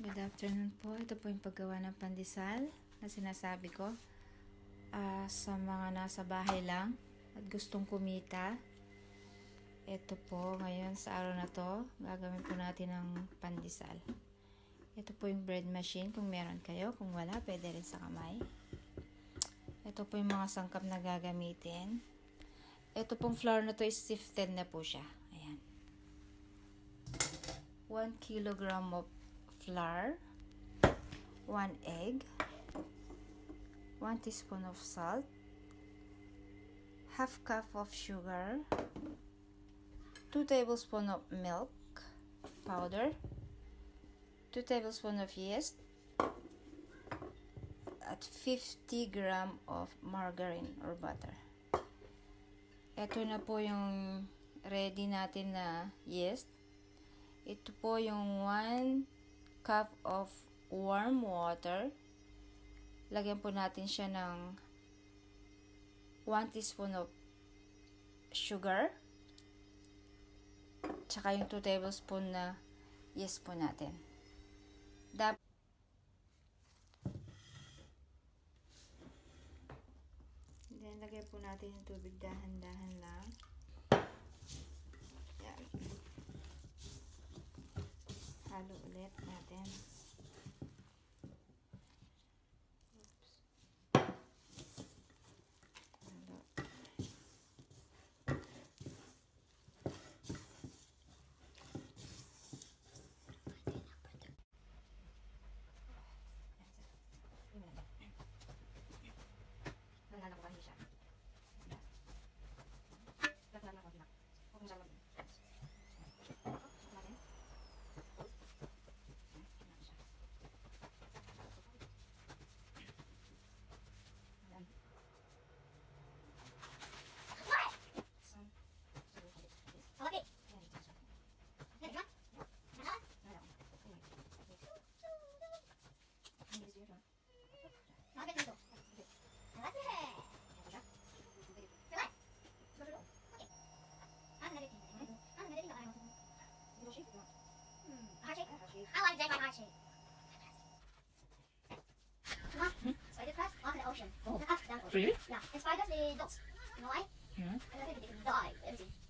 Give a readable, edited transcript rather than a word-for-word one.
Good afternoon po. Ito po yung paggawa ng pandesal na sinasabi ko. Sa mga nasa bahay lang at gustong kumita. Ito po, ngayon sa araw na to, gagawin po natin ng pandesal. Ito po yung bread machine kung meron kayo. Kung wala, pwede rin sa kamay. Ito po yung mga sangkap na gagamitin. Ito pong flour na to is sifted na po siya. Ayan. 1 kilogram of flour, 1 egg, 1 teaspoon of salt, half cup of sugar, 2 tablespoons of milk powder, 2 tablespoons of yeast, at 50 gram of margarine or butter. Ito na po yung ready natin na yeast. Ito po yung 1 cup of warm water. Lagyan po natin siya ng 1 teaspoon of sugar. Tsaka yung 2 tablespoon na yeast po natin. Then, lagyan po natin yung tubig dahan-dahan lang. Yan. Halo ulit natin. Oops. Halo. Lalala ko siya. Lalala ko lang. Kung saan lang. I want to drink my heart shape. So I did first after the ocean. Oh. After the ocean. Really? Yeah. In spite of the dots. You know why? Yeah. I don't think they can die. Everything.